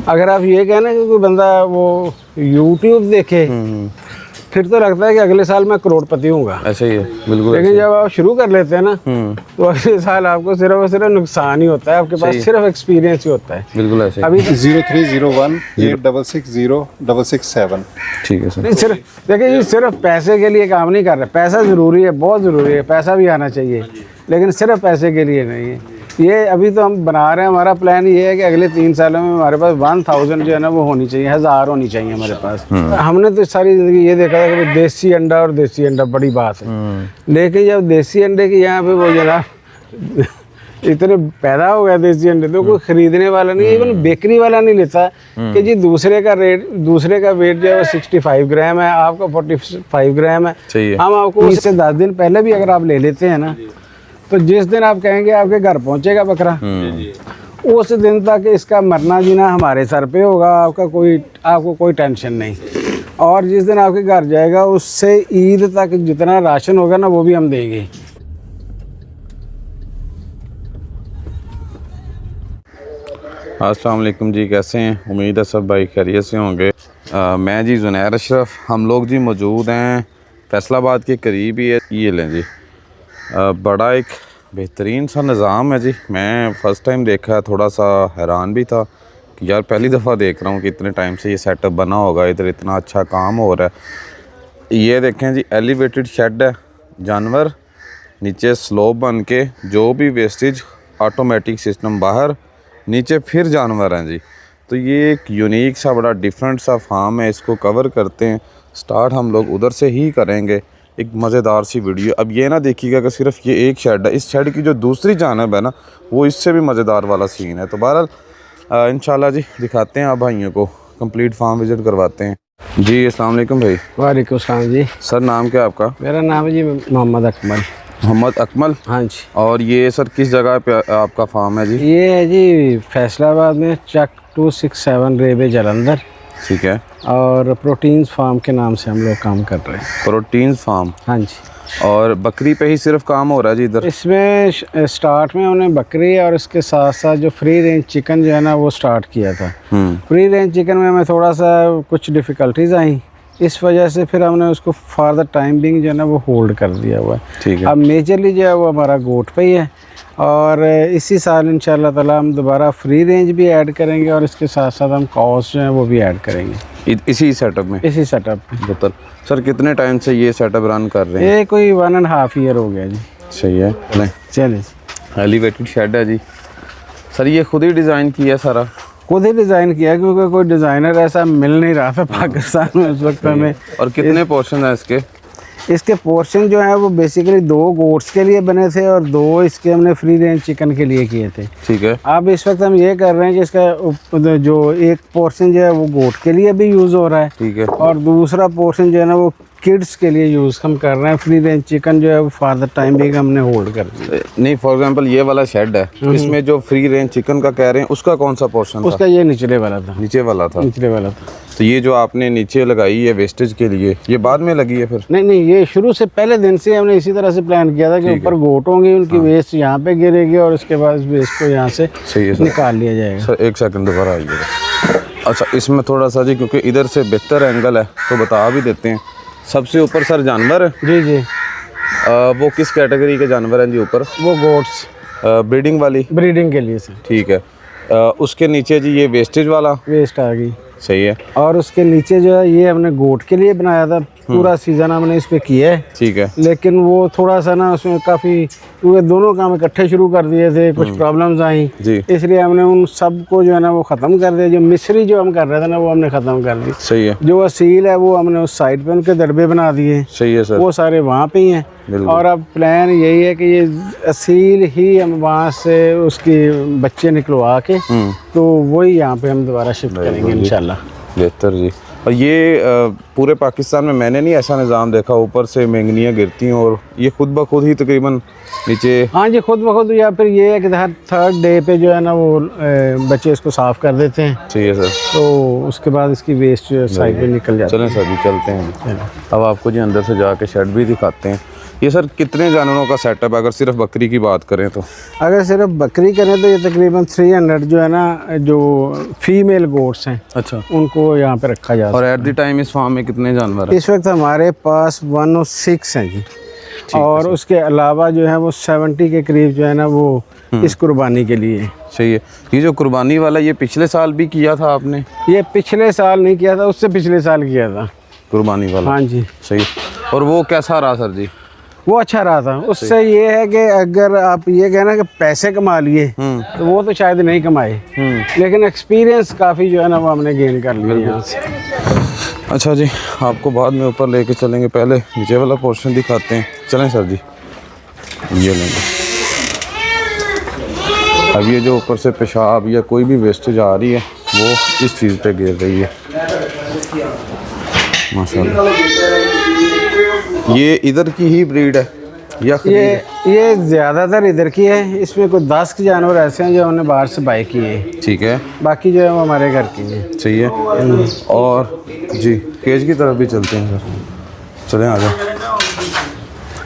अगर आप ये कहना कि कोई बंदा वो यूट्यूब देखे फिर तो लगता है कि अगले साल मैं करोड़पति हूँगा। ऐसे ही है बिल्कुल। लेकिन जब आप शुरू कर लेते हैं ना तो अगले साल आपको सिर्फ और सिर्फ नुकसान ही होता है, आपके पास सिर्फ एक्सपीरियंस ही होता है। बिल्कुल ऐसे अभी 0301 8660 ठीक है सर। नहीं सिर्फ देखिए ये सिर्फ पैसे के लिए काम नहीं कर रहे। पैसा ज़रूरी है, बहुत ज़रूरी है, पैसा भी आना चाहिए, लेकिन सिर्फ पैसे के लिए नहीं है ये। अभी तो हम बना रहे हैं, हमारा प्लान ये है कि अगले 3 सालों में हमारे पास 1000 जो है ना वो होनी चाहिए, 1000 होनी चाहिए हमारे पास। हमने तो सारी ज़िंदगी ये देखा था कि देसी अंडा और देसी अंडा बड़ी बात है, लेकिन जब देसी अंडे की यहाँ पे वो जनाब इतने पैदा हो गया देसी अंडे तो कोई खरीदने वाला नहीं, इवन बेकरी वाला नहीं लेता कि जी दूसरे का वेट जो है वो 65 ग्राम है, आपका 45 ग्राम है। हम आपको इससे 10 दिन पहले भी अगर आप ले लेते हैं ना तो जिस दिन आप कहेंगे आपके घर पहुंचेगा बकरा उस दिन तक इसका मरना जीना हमारे सर पे होगा, आपको कोई टेंशन नहीं। और जिस दिन आपके घर जाएगा उससे ईद तक जितना राशन होगा ना वो भी हम देंगे। अस्सलाम वालेकुम जी, कैसे हैं? उम्मीद है सब भाई खैरियत से होंगे। मैं जी ज़ुनैर अशरफ, हम लोग जी मौजूद हैं फैसलाबाद के करीब ही है। ये लें जी बड़ा एक बेहतरीन सा निज़ाम है जी। मैं फ़र्स्ट टाइम देखा, थोड़ा सा हैरान भी था कि यार पहली दफ़ा देख रहा हूँ कि इतने टाइम से ये सेटअप बना होगा, इधर इतना अच्छा काम हो रहा है। ये देखें जी एलिवेटेड शेड है, जानवर नीचे स्लोप बन के, जो भी वेस्टेज ऑटोमेटिक सिस्टम बाहर, नीचे फिर जानवर हैं जी। तो ये एक यूनिक सा बड़ा डिफरेंट सा फार्म है, इसको कवर करते हैं। स्टार्ट हम लोग उधर से ही करेंगे, एक मज़ेदार सी वीडियो। अब ये ना देखिएगा कि सिर्फ ये एक शेड है, इस शेड की जो दूसरी जानब है ना वो इससे भी मज़ेदार वाला सीन है। तो बहरहाल इंशाल्लाह जी दिखाते हैं आप भाइयों को, कंप्लीट फार्म विज़िट करवाते हैं जी। अस्सलाम वालेकुम भाई। वालेकुम सलाम जी। सर नाम क्या आपका? मेरा नाम है जी मोहम्मद अकमल। मोहम्मद अकमल, हाँ जी। और ये सर किस जगह पे आपका फार्म है जी? ये है जी फैसलाबाद में चक 267 रेवे जलंधर। ठीक है। और प्रोटीन्स फार्म के नाम से हम लोग काम कर रहे हैं। प्रोटीन्स फार्म, हाँ जी। और बकरी पे ही सिर्फ काम हो रहा है जी इधर? इसमें स्टार्ट में हमने बकरी और इसके साथ साथ जो फ्री रेंज चिकन जो है ना वो स्टार्ट किया था। फ्री रेंज चिकन में हमें थोड़ा सा कुछ डिफ़िकल्टीज आई, इस वजह से फिर हमने उसको फॉर द टाइम बिंग जो है ना वो होल्ड कर दिया हुआ है। ठीक है। अब मेजरली जो है वो हमारा गोट पे ही है, और इसी साल इंशाल्लाह ताला हम दोबारा फ्री रेंज भी ऐड करेंगे और इसके साथ साथ हम कॉस्ट जो है वो भी ऐड करेंगे इसी सेटअप में। इसी सेटअप में। बेहतर। सर कितने टाइम से ये सेटअप रन कर रहे हैं? ये कोई 1.5 ईयर हो गया जी। सही है। चलिए। एलिवेटेड शेड है जी। सर ये खुद ही डिज़ाइन किया सारा? खुद ही डिज़ाइन किया, क्योंकि कोई डिज़ाइनर ऐसा मिल नहीं रहा था पाकिस्तान में उस वक्त हमें। और कितने पोर्शन है इसके? इसके पोर्शन जो है वो बेसिकली 2 गोट्स के लिए बने थे और 2 इसके हमने फ्री रेंज चिकन के लिए किए थे। ठीक है। अब इस वक्त हम ये कर रहे हैं कि इसका जो एक पोर्शन जो है वो गोट के लिए भी यूज़ हो रहा है। ठीक है। और दूसरा पोर्शन जो है ना वो किड्स के लिए यूज़ हम कर रहे हैं। फ्री रेंज चिकन जो है वो फॉर द टाइम भी हमने होल्ड कर दिया। नहीं, फॉर एग्जांपल ये वाला शेड है, इसमें जो फ्री रेंज चिकन का कह रहे हैं उसका कौन सा पोर्शन था? उसका ये निचले वाला था। नीचे वाला था। निचले वाला था। तो ये जो आपने नीचे लगाई है वेस्टेज के लिए, ये बाद में लगी है फिर? नहीं, ये शुरू से पहले दिन से हमने इसी तरह से प्लान किया था कि ऊपर गोट होंगी, उनकी वेस्ट यहाँ पे गिरेगी और उसके बाद वेस्ट को यहाँ से निकाल लिया जाएगा। सर एक सेकंड दोबारा आइएगा। अच्छा, इसमें थोड़ा सा जी, क्योंकि इधर से बेहतर एंगल है तो बता भी देते हैं। सबसे ऊपर सर जानवर है जी जी। वो किस कैटेगरी के जानवर हैं जी ऊपर? वो गोट्स ब्रीडिंग वाली? ब्रीडिंग के लिए सर। ठीक है। उसके नीचे जी ये वेस्टेज वाला? वेस्ट आ गई। सही है। और उसके नीचे जो है ये हमने गोट के लिए बनाया था, पूरा सीजन हमने इस पे किया है। ठीक है। लेकिन वो थोड़ा सा ना उसमें काफ़ी, क्योंकि दोनों काम इकट्ठे शुरू कर दिए थे, कुछ प्रॉब्लम्स आई, इसलिए हमने उन सब को जो है ना वो ख़त्म कर दिया। जो मिस्री जो हम कर रहे थे ना वो हमने ख़त्म कर दी। सही है। जो असील है वो हमने उस साइड पे उनके दरबे बना दिए। सही है सर। वो सारे वहाँ पे ही हैं। और अब प्लान यही है कि ये असील ही हम वहाँ से उसकी बच्चे निकलवा के तो वही यहाँ पे हम दोबारा शिफ्ट करेंगे इंशाल्लाह। बेहतर जी। और ये पूरे पाकिस्तान में मैंने नहीं ऐसा निज़ाम देखा, ऊपर से मेंगनियाँ गिरती हैं और ये खुद ब खुद ही तकरीबन नीचे? हाँ जी, खुद ब खुद, या फिर ये है कि हर 3rd डे पे जो है ना वो बच्चे इसको साफ़ कर देते हैं। सही है सर। तो उसके बाद इसकी वेस्ट साइड पे निकल जाती है। चलें सर जी चलते हैं। अब आपको जी अंदर से जाके शेड भी दिखाते हैं। ये सर कितने जानवरों का सेटअप है अगर सिर्फ बकरी की बात करें तो? अगर सिर्फ बकरी करें तो ये तकरीबन 300 जो है ना, जो फीमेल गोट्स हैं अच्छा। उनको यहाँ पे रखा जाता और एट द टाइम इस फार्म में कितने जानवर है। हैं? इस वक्त हमारे पास 106 हैं जी, और उसके अलावा जो है वो 70 के करीब जो है ना वो इस कुर्बानी के लिए। सही है। ये जो कुर्बानी वाला ये पिछले साल भी किया था आपने? ये पिछले साल नहीं किया था, उससे पिछले साल किया था कुर्बानी वाला। हाँ जी। सही। और वो कैसा रहा सर जी? वो अच्छा रहा था। उससे ये है कि अगर आप ये कहना कि पैसे कमा लिए तो वो तो शायद नहीं कमाए, लेकिन एक्सपीरियंस काफ़ी जो है ना वो हमने गेन कर लिया यहाँ से। अच्छा जी, आपको बाद में ऊपर लेके चलेंगे, पहले नीचे वाला पोर्शन दिखाते हैं। चलें सर जी, ये लेंगे। अब ये जो ऊपर से पेशाब या कोई भी वेस्टेज आ रही है वो इस चीज़ पे गिर रही है माशाल्लाह। ये इधर की ही ब्रीड है या ये ज़्यादातर इधर की है। इसमें कुछ 10 के जानवर ऐसे हैं जो हमने बाहर से बाई किए हैं, ठीक है। बाकी जो है वो हमारे घर की है। सही है। और जी केज की तरफ भी चलते हैं सर, चलें आ जाओ।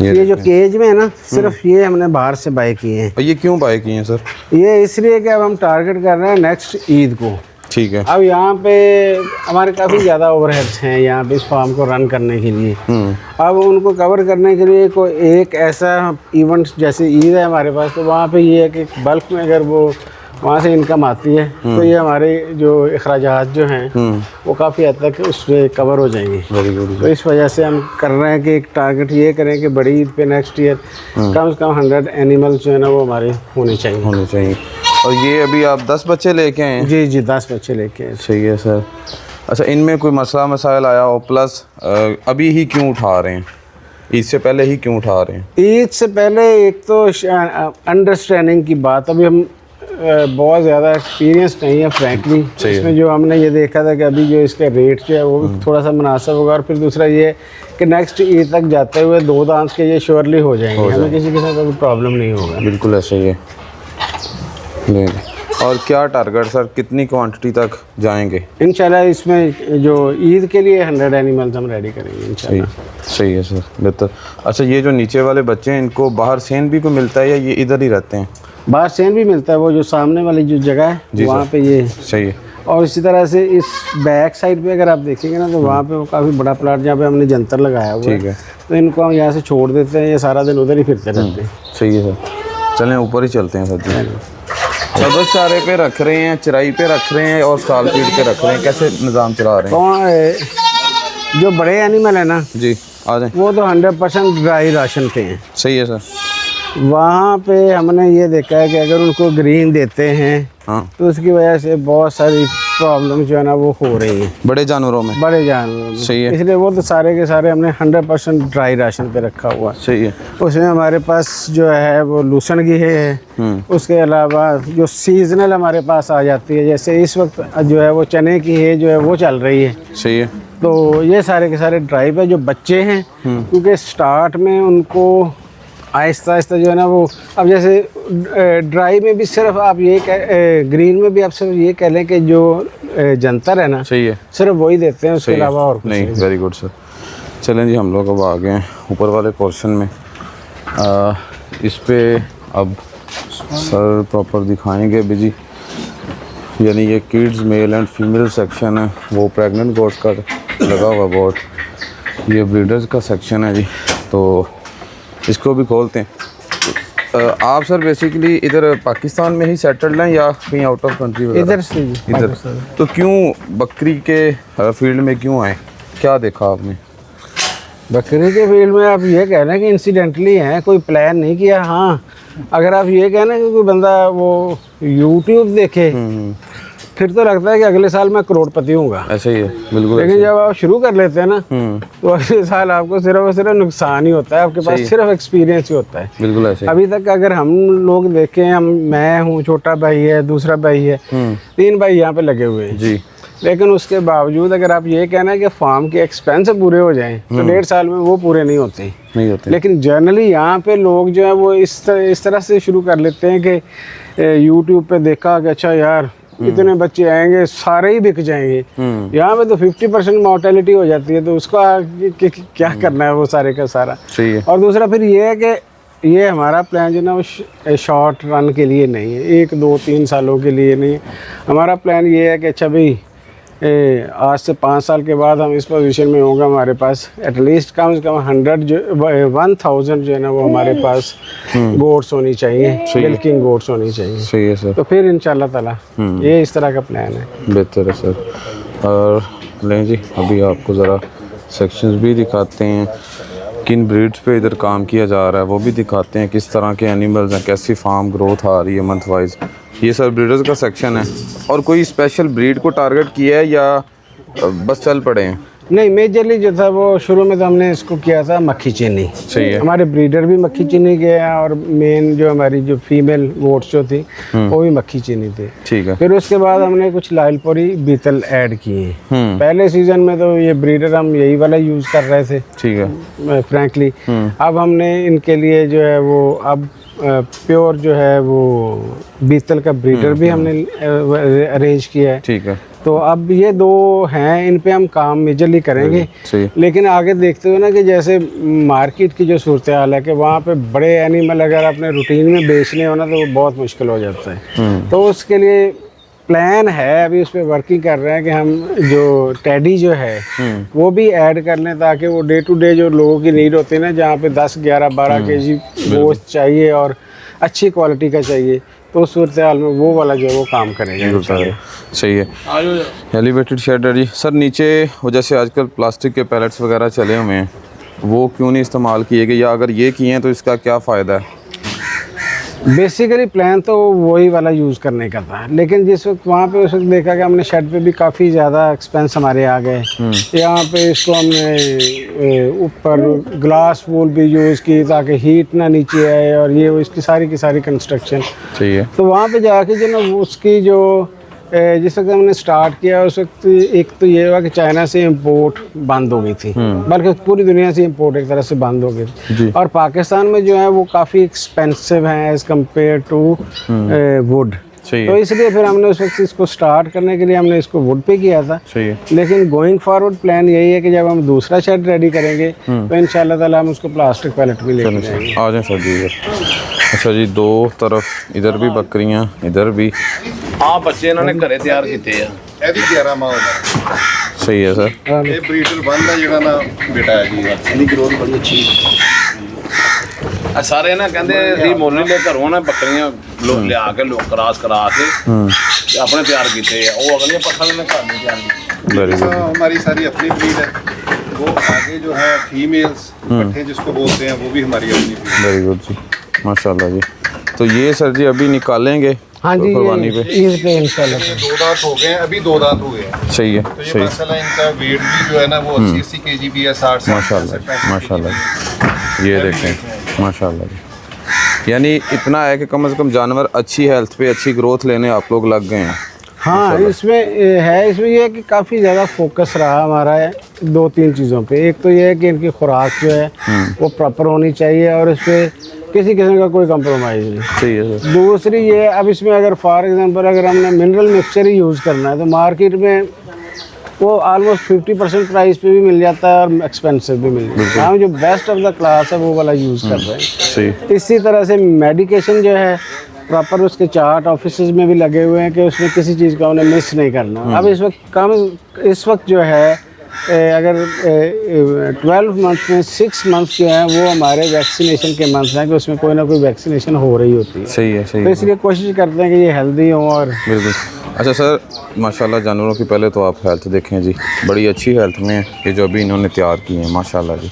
ये जो केज में है ना, सिर्फ ये हमने बाहर से बाई किए हैं। और ये क्यों बाय किए हैं सर? ये इसलिए कि अब हम टारगेट कर रहे हैं नेक्स्ट ईद को। ठीक है। अब यहाँ पे हमारे काफ़ी ज़्यादा ओवरहेड्स हैं यहाँ पे इस फार्म को रन करने के लिए। अब उनको कवर करने के लिए कोई एक ऐसा इवेंट जैसे ईद है हमारे पास, तो वहाँ पे ये है कि बल्क में अगर वो वहाँ से इनकम आती है तो ये हमारे जो अखराजात जो हैं वो काफ़ी हद तक उसमें कवर हो जाएंगे। Very good. तो इस वजह से हम कर रहे हैं कि एक टारगेट ये करें कि बड़ी ईद पे नेक्स्ट ईयर कम से कम 100 एनिमल्स जो है ना वो हमारे होने चाहिए। और ये अभी आप 10 बच्चे लेके आए हैं? जी 10 बच्चे लेके आए। सही है सर। अच्छा, इनमें कोई मसला मसाइल आया हो, प्लस अभी ही क्यों उठा रहे हैं, ईद से पहले ही क्यों उठा रहे हैं? ईद से पहले एक तो अंडरस्टैंडिंग की बात, अभी हम बहुत ज़्यादा एक्सपीरियंस नहीं है फ्रैंकली इसमें। जो हमने ये देखा था कि अभी जो इसका रेट जो है वो भी थोड़ा सा मुनासिब होगा, और फिर दूसरा ये कि नेक्स्ट ईद तक जाते हुए 2 दांत के ये श्योरली हो जाएंगे, हमें किसी के साथ कोई प्रॉब्लम नहीं होगा। बिल्कुल ऐसे ही है। और क्या टारगेट सर, कितनी क्वांटिटी तक जाएंगे? इंशाल्लाह इसमें जो ईद के लिए 100 एनिमल्स हम रेडी करेंगे इंशाल्लाह। सही है सर, बेहतर। अच्छा, ये जो नीचे वाले बच्चे हैं इनको बाहर सेन भी को मिलता है या ये इधर ही रहते हैं? बाहर सेन भी मिलता है, वो जो सामने वाली जो जगह है वहाँ पे ये। सही है। और इसी तरह से इस बैक साइड पे अगर आप देखेंगे ना तो वहाँ पे वो काफ़ी बड़ा प्लाट जहाँ पे हमने जंतर लगाया हुआ है, तो इनको हम यहाँ से छोड़ देते हैं, ये सारा दिन उधर ही फिरते रहते हैं। सही है सर, चलें ऊपर ही चलते हैं सर जी। बस चारे पे रख रहे हैं, चराई पे रख रहे हैं और स्टॉल फीड पे रख रहे हैं, कैसे निज़ाम चला रहे हैं? तो जो बड़े एनिमल है ना जी आ जाए, वो तो 100% ड्राई राशन पे हैं। सही है सर। वहाँ पे हमने ये देखा है कि अगर उनको ग्रीन देते हैं तो उसकी वजह से बहुत सारी प्रॉब्लम जो है ना वो हो रही हैं बड़े जानवरों में। बड़े जानवरों में। सही है। इसलिए वो तो सारे के सारे हमने 100% ड्राई राशन पे रखा हुआ है। सही है। उसमें हमारे पास जो है वो लूसन घी है, उसके अलावा जो सीजनल हमारे पास आ जाती है, जैसे इस वक्त जो है वो चने की है जो है वो चल रही है। सही है। तो ये सारे के सारे ड्राई पे जो बच्चे हैं, क्योंकि स्टार्ट में उनको आहिस्ता आहिस्ता जो है ना वो, अब जैसे ड्राई में भी सिर्फ आप ये ग्रीन में भी आप सिर्फ ये कह लें कि जो जंतर है ना, सही है, सिर्फ वही देते हैं, उसके अलावा और कुछ नहीं। Very good sir. चलें जी, हम लोग अब आ गए हैं ऊपर वाले पोर्शन में। इस पे अब सर प्रॉपर दिखाएंगे भी जी, यानी ये kids male and female section है, वो प्रेग्नेंट गोट्स का लगा हुआ बोर्ड, ये ब्रीडर्स का सेक्शन है जी। तो इसको भी खोलते हैं। आप सर बेसिकली इधर पाकिस्तान में ही सेटल्ड हैं या कहीं आउट ऑफ कंट्री? इधर से इधर। तो क्यों बकरी के फील्ड में क्यों आए, क्या देखा आपने? बकरी के फील्ड में आप ये कह रहे हैं कि इंसिडेंटली हैं, कोई प्लान नहीं किया। हाँ, अगर आप ये कह रहे हैं कि कोई बंदा वो यूट्यूब देखे फिर तो लगता है कि अगले साल मैं करोड़पति हूँगा। ऐसे ही है, बिल्कुल। लेकिन जब आप शुरू कर लेते हैं ना तो अगले साल आपको सिर्फ और सिर्फ नुकसान ही होता है, आपके पास सिर्फ एक्सपीरियंस ही होता है। बिल्कुल ऐसे। अभी तक अगर हम लोग देखें, मैं हूँ, छोटा भाई है, दूसरा भाई है, 3 भाई यहाँ पे लगे हुए हैं जी। लेकिन उसके बावजूद अगर आप ये कहना है कि फार्म के एक्सपेंस पूरे हो जाएं तो 1.5 साल में वो पूरे नहीं होते। लेकिन जनरली यहाँ पे लोग जो है वो इस तरह से शुरू कर लेते हैं कि यूट्यूब पे देखा कि अच्छा यार इतने बच्चे आएंगे सारे ही बिक जाएंगे। यहाँ पे तो 50% मोर्टेलिटी हो जाती है, तो उसका क्या करना है वो सारे का सारा। सही है। और दूसरा फिर ये है कि ये हमारा प्लान जो ना वो शॉर्ट रन के लिए नहीं है, 1 2 3 सालों के लिए नहीं है। हमारा प्लान ये है कि अच्छा भाई आज से 5 साल के बाद हम इस पोजीशन में होगा, हमारे पास एटलीस्ट कम से कम 1000 जो है ना वो हमारे पास गोट्स होनी चाहिए, मिल्किंग गोट्स होनी चाहिए। सही है सर। तो फिर इंशाल्लाह ताला ये इस तरह का प्लान है। बेहतर है सर। और लें जी, अभी आपको ज़रा सेक्शंस भी दिखाते हैं, किन ब्रीड्स पे इधर काम किया जा रहा है वो भी दिखाते हैं, किस तरह के एनिमल्स हैं, कैसी फार्म ग्रोथ आ रही है मंथ वाइज। ये सर ब्रीडर्स का सेक्शन है। और कोई स्पेशल ब्रीड को टारगेट किया है या बस चल पड़े हैं? नहीं, मेजरली जो था वो शुरू में तो हमने इसको किया था मक्खी चीनी। सही है। हमारे ब्रीडर भी मक्खी चीनी के हैं और मेन जो हमारी जो फीमेल गोट्स जो थी वो भी मक्खी चीनी थी। ठीक है। फिर उसके बाद हमने कुछ लाइलपुरी बीतल ऐड किए। पहले सीजन में तो ये ब्रीडर हम यही वाला यूज़ कर रहे थे, ठीक है, फ्रैंकली। अब हमने इनके लिए जो है वो अब प्योर जो है वो बीतल का ब्रीडर भी हमने अरेंज किया है। ठीक है। तो अब ये 2 हैं, इन पे हम काम मेजरली करेंगे। सही। लेकिन आगे देखते हुए ना कि जैसे मार्केट की जो सूरत हाल है कि वहाँ पे बड़े एनिमल अगर अपने रूटीन में बेचने हो ना तो वो बहुत मुश्किल हो जाता है। तो उसके लिए प्लान है, अभी उस पर वर्किंग कर रहे हैं कि हम जो टेडी जो है वो भी ऐड कर लें, ताकि वो डे टू डे जो लोगों की नीड होती है ना, जहाँ पे 10 11 12 केजी गोश्त चाहिए और अच्छी क्वालिटी का चाहिए, तो उस सूरत हाल में वो वाला जो है वो काम करेंगे। सही है। एलिवेटेड शेड है जी सर। नीचे वो जैसे आजकल प्लास्टिक के पैलेट्स वगैरह चले हुए हैं, वो क्यों नहीं इस्तेमाल किए गए, या अगर ये किए हैं तो इसका क्या फ़ायदा है? बेसिकली प्लान तो वही वाला यूज़ करने का था, लेकिन जिस वक्त वहाँ पे उस वक्त देखा कि हमने शेड पे भी काफ़ी ज़्यादा एक्सपेंस हमारे आ गए। यहाँ पे इसको हमने ऊपर ग्लास वूल भी यूज़ की ताकि हीट ना नीचे आए, और ये इसकी सारी की सारी कंस्ट्रक्शन चाहिए। तो वहाँ पे जाके जो ना उसकी जो जिस वक्त हमने स्टार्ट किया उस वक्त एक तो ये हुआ कि चाइना से इंपोर्ट बंद हो गई थी, बल्कि पूरी दुनिया से इंपोर्ट एक तरह से बंद हो गई थी। और पाकिस्तान में जो है वो काफ़ी एक्सपेंसिव हैं एज़ कम्पेयर टू वुड। तो इसलिए फिर हमने उस वक्त इसको स्टार्ट करने के लिए हमने इसको वुड पे किया था। लेकिन गोइंग फॉरवर्ड प्लान यही है कि जब हम दूसरा शेड रेडी करेंगे तो इंशाल्लाह ताला हम उसको प्लास्टिक पैलेट भी लेके जाएंगे। आ जाए सर जी। अच्छा जी, 2 तरफ इधर भी बकरियां, इधर भी। हाँ, बच्चे इन्होंने घरे तैयार किए हैं। ਇਹਦੀ 11 ਮਾਹ ਉਮਰ। सही है सर। ਇਹ ਬਰੀਡਰ ਬੰਦਾ ਜਿਹੜਾ ਨਾ ਬੇਟਾ ਹੈ ਜੀ, ਇਹਦੀ ਗਰੋਥ ਬੜੀ ਅੱਛੀ ਆ। ਸਾਰੇ ਨਾ ਕਹਿੰਦੇ ਅਸੀਂ ਮੁੱਲ ਲੈ ਘਰੋਂ ਨਾ ਬੱਕਰੀਆਂ ਲਿਆ ਕੇ ਕਰਾਸ ਕਰਾ ਕੇ ਤੇ ਆਪਣੇ ਤਿਆਰ ਕੀਤੇ ਆ। ਉਹ ਅਗਲੀਆਂ ਪੱਠਾਂ ਨੇ ਘਰ ਨਹੀਂ ਤਿਆਰ ਕੀਤੀਆਂ। Very good. हमारी सारी अपनी ब्रीड है। वो आगे जो है फीमेल्स पट्ठे जिसको बोलते हैं वो भी हमारी अपनी ब्रीड। वेरी गुड जी, माशाल्लाह जी। तो ये सर जी अभी निकालेंगे? हाँ जी, कुर्बानी पे ईद पे इंशाल्लाह। 2 दांत हो गए हैं, अभी 2 दांत हुए हैं। सही है। तो ये सही। माशाल्लाह इनका वेट भी जो है ना वो 80 केजी भी है। 60 माशाल्लाह माशाल्लाह। ये देखें माशाल्लाह जी। यानी इतना है कि कम से कम जानवर अच्छी हेल्थ पे अच्छी ग्रोथ लेने आप लोग लग गए हैं। हाँ, इसमें है, इसमें ये है कि काफ़ी ज़्यादा फोकस रहा हमारा 2-3 चीज़ों पे। एक तो ये है कि इनकी खुराक जो है वो प्रॉपर होनी चाहिए और इस पर किसी किस्म का कोई कंप्रोमाइज़ नहीं। सही है सर। दूसरी ये, अब इसमें अगर फॉर एग्जांपल अगर हमने मिनरल मिक्सचर ही यूज़ करना है तो मार्केट में वो ऑलमोस्ट 50% प्राइस पे भी मिल जाता है और एक्सपेंसिव भी मिल जाता है। हम जो बेस्ट ऑफ द क्लास है वो वाला यूज़ कर रहे हैं। सही। इसी तरह से मेडिकेशन जो है प्रॉपर उसके चार्ट ऑफिस में भी लगे हुए हैं कि उसमें किसी चीज़ का उन्हें मिस नहीं करना। अब इस वक्त जो है अगर 12 मंथ में 6 मंथ जो है वो हमारे वैक्सीनेशन के मंथ हैं कि उसमें कोई ना कोई वैक्सीनेशन हो रही होती है। सही है। सही तो है। इसलिए कोशिश करते हैं कि ये हेल्दी हों। और बिल्कुल। अच्छा सर, माशाल्लाह जानवरों की पहले तो आप हेल्थ देखें जी, बड़ी अच्छी हेल्थ में है ये जो अभी इन्होंने तैयार की हैं माशाल्लाह जी,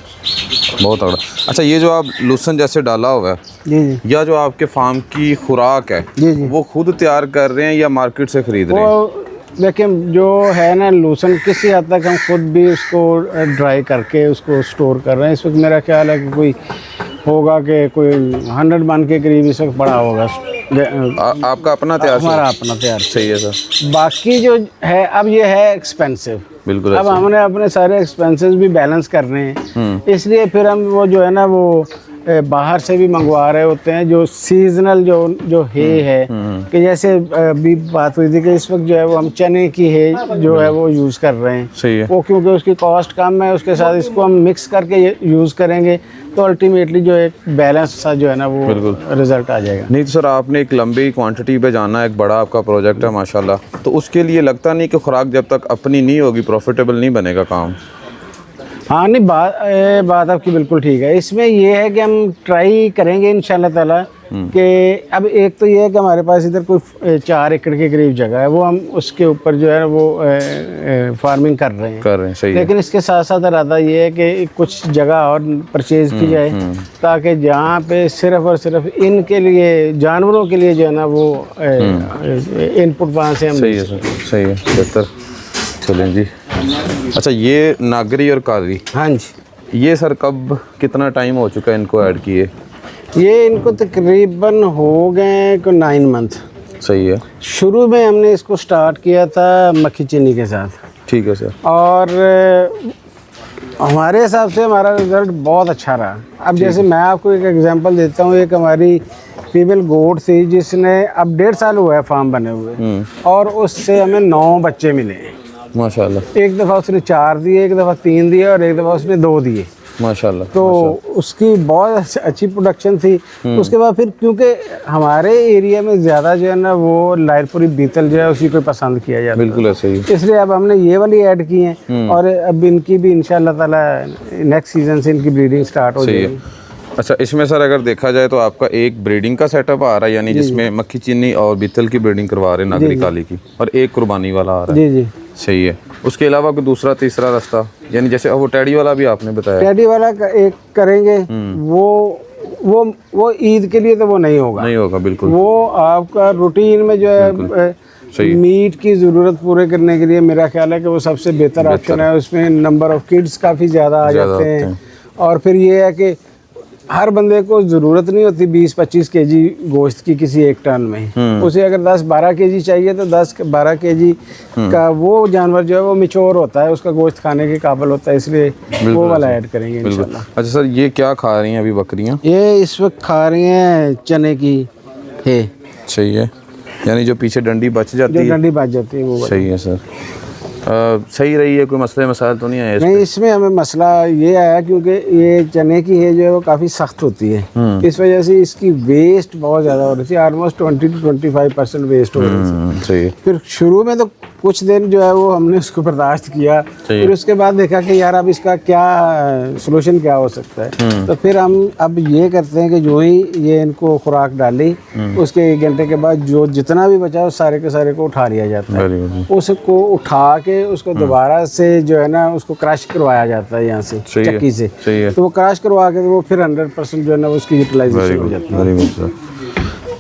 बहुत तगड़ा। अच्छा, ये जो आप लूसन जैसे डाला हुआ है जी, या जो आपके फार्म की खुराक है जी, वो खुद तैयार कर रहे हैं या मार्केट से खरीद रहे हैं? वो देखिए जो है ना लूसन किसी हद तक हम खुद भी उसको ड्राई करके उसको स्टोर कर रहे हैं। इस वक्त मेरा ख्याल है कि कोई होगा कि कोई 100 मन के करीब इस वक्त पड़ा होगा। आपका अपना तैयार? हमारा अपना तैयार। सही है सर। बाकी जो है अब ये है एक्सपेंसिव। बिल्कुल। अब हमने अपने सारे एक्सपेंसेस भी बैलेंस करने हैं, इसलिए फिर हम वो जो है ना वो बाहर से भी मंगवा रहे होते हैं, जो सीजनल जो है कि जैसे अभी बात हुई थी कि इस वक्त जो है वो हम चने की है जो है वो यूज़ कर रहे हैं। सही है। वो क्योंकि उसकी कॉस्ट कम है, उसके साथ इसको हम मिक्स करके यूज़ करेंगे तो अल्टीमेटली जो एक बैलेंस सा जो है ना वो रिजल्ट आ जाएगा। नहीं तो सर आपने एक लंबी क्वांटिटी पे जाना है, एक बड़ा आपका प्रोजेक्ट है माशाल्लाह, तो उसके लिए लगता नहीं कि खुराक जब तक अपनी नहीं होगी प्रॉफिटेबल नहीं बनेगा काम? हाँ नहीं, बात आपकी बिल्कुल ठीक है। इसमें ये है कि हम ट्राई करेंगे इंशाल्लाह ताला कि अब एक तो ये है कि हमारे पास इधर कोई 4 एकड़ के करीब जगह है, वो हम उसके ऊपर जो है वो फार्मिंग कर रहे हैं। सही है। लेकिन इसके साथ साथ इरादा ये है कि कुछ जगह और परचेज की जाए ताकि जहाँ पे सिर्फ और सिर्फ इनके लिए, जानवरों के लिए जो है ना वो इनपुट वहाँ से हम। सही है सर, सही है, बेहतर। चलें जी। अच्छा, ये नागरी और कारी, हाँ जी, ये सर कब कितना टाइम हो चुका है इनको ऐड किए? ये इनको तकरीबन हो गए 9 मंथ। सही है। शुरू में हमने इसको स्टार्ट किया था मक्खी चीनी के साथ। ठीक है सर। और हमारे हिसाब से हमारा रिज़ल्ट बहुत अच्छा रहा। अब जैसे मैं आपको एक एग्जांपल देता हूँ, एक हमारी फीमेल गोट थी जिसने अब 1.5 साल हुआ है फार्म बने हुए, और उससे हमें 9 बच्चे मिले माशाल्लाह। एक दफ़ा उसने 4 दिए, एक दफ़ा 3 दिए और एक दफ़ा उसने 2 दिए। माशाल्लाह। तो उसकी बहुत अच्छी प्रोडक्शन थी। उसके बाद फिर क्योंकि हमारे एरिया में ज़्यादा जो है ना वो लायरपुरी बीतल जो है उसी को पसंद किया जाता है। बिल्कुल ऐसा ही। इसलिए अब हमने ये वाली ऐड की हैं और अब इनकी भी इंशाल्लाह ताला नेक्स्ट सीजन से इनकी ब्रीडिंग स्टार्ट हो जाएगी। अच्छा, इसमें सर अगर देखा जाए तो आपका एक ब्रीडिंग का सेटअप आ रहा है, यानी जिसमें मक्खी चीनी और बीतल की ब्रीडिंग करवा रहे हैं नागरी काली की, और एक कुर्बानी वाला आ रहा है। जी जी, सही है। उसके अलावा कोई दूसरा तीसरा रास्ता, यानी जैसे वो टैडी वाला भी आपने बताया? टैडी वाला एक करेंगे, वो ईद के लिए तो वो नहीं होगा बिल्कुल। वो आपका रूटीन में जो है मीट की ज़रूरत पूरे करने के लिए मेरा ख्याल है कि वो सबसे बेहतर ऑप्शन है। उसमें नंबर ऑफ किड्स काफ़ी ज़्यादा आ जाते हैं, और फिर ये है कि हर बंदे को ज़रूरत नहीं होती 20-25 केजी गोश्त की किसी एक टन में। उसे अगर 10-12 केजी चाहिए तो 10-12 केजी का वो जानवर जो है वो मिच्योर होता है, उसका गोश्त खाने के काबिल होता है, इसलिए वो वाला ऐड करेंगे इंशाल्लाह। अच्छा सर, ये क्या खा रही हैं अभी बकरियां? ये इस वक्त खा रही हैं चने की है। सही है, यानी जो पीछे डंडी बच जाती है, डंडी बच जाती है वो। सही है सर। सही रही है, कोई मसले मसाइल तो नहीं आए? नहीं, इसमें हमें मसला ये आया क्योंकि ये चने की है जो है वो काफ़ी सख्त होती है, इस वजह से इसकी वेस्ट बहुत ज़्यादा हो रही थी, ऑलमोस्ट 20-25% वेस्ट हो रही थी। सही है। फिर शुरू में तो कुछ दिन जो है वो हमने उसको बर्दाश्त किया, फिर उसके बाद देखा कि यार अब इसका क्या सोल्यूशन क्या हो सकता है। तो फिर हम अब ये करते हैं कि जो ही ये इनको खुराक डाली उसके 1 घंटे के बाद जो जितना भी बचा उस सारे के सारे को उठा लिया जाता है। उसको उठा के उसको दोबारा से जो है ना उसको क्रश करवाया जाता है यहाँ से चक्की से। तो वो क्रश करवा के वो फिर 100% जो है ना उसकी यूटिलाइजेशन हो जाती है।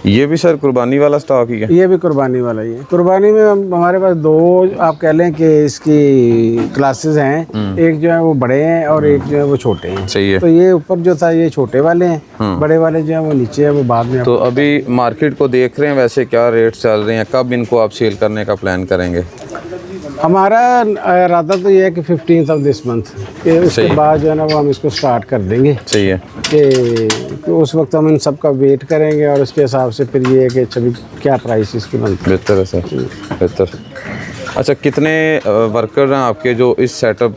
ये भी सर कुर्बानी वाला स्टॉक ही है? ये भी कुर्बानी वाला ही है। कुर्बानी में हमारे पास 2 आप कह लें कि इसकी क्लासेस हैं, एक जो है वो बड़े हैं और एक जो है वो छोटे हैं। सही है। तो ये ऊपर जो था ये छोटे वाले हैं, बड़े वाले जो है वो नीचे है, वो बाद में। तो अभी मार्केट को देख रहे हैं, वैसे क्या रेट चल रहे हैं, कब इनको आप सेल करने का प्लान करेंगे? हमारा इरादा तो ये है कि 15th ऑफ दिस मंथ के उसके बाद जो है ना वो हम इसको स्टार्ट कर देंगे। सही है कि उस वक्त हम इन सब का वेट करेंगे और उसके हिसाब से फिर ये है कि छवि क्या प्राइस इसकी बनती है। बेहतर है सर, बेहतर। अच्छा, कितने वर्कर हैं आपके जो इस सेटअप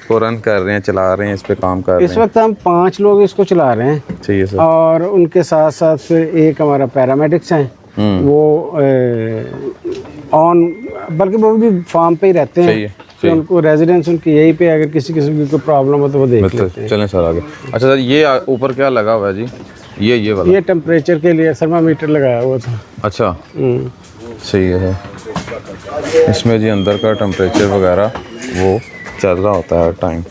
को रन कर रहे हैं, चला रहे हैं, इस पे काम कर रहे हैं? इस वक्त हम 5 लोग इसको चला रहे हैं। सही है सर। और उनके साथ साथ फिर एक हमारा पैरामेडिक्स हैं, वो बल्कि वो भी फार्म पे ही रहते हैं। तो उनको रेजिडेंस उनकी यही पे, अगर किसी किस्म की कोई प्रॉब्लम हो तो वो देख लेते हैं। चलें सर आगे। अच्छा सर, ये ऊपर क्या लगा हुआ है जी? ये वाला? ये टेम्परेचर के लिए थर्मामीटर लगाया हुआ था। अच्छा, सही है सर। इसमें जी अंदर का टेम्परेचर वगैरह वो चल रहा होता है हर टाइम।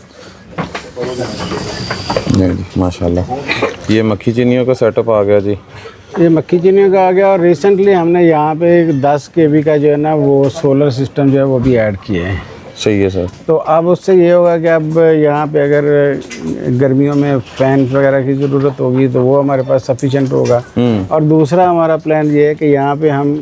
नहीं जी, माशाल्लाह। ये मक्खी चीनियों का सेटअप आ गया जी। ये मक्खी चीनियों का आ गया, और रिसेंटली हमने यहाँ पे 10 kV का जो है ना वो सोलर सिस्टम जो है वो भी ऐड किए हैं। सही है सर। तो अब उससे ये होगा कि अब यहाँ पे अगर गर्मियों में फैन वगैरह की ज़रूरत होगी तो वो हमारे पास सफिशेंट होगा। और दूसरा हमारा प्लान ये है कि यहाँ पे हम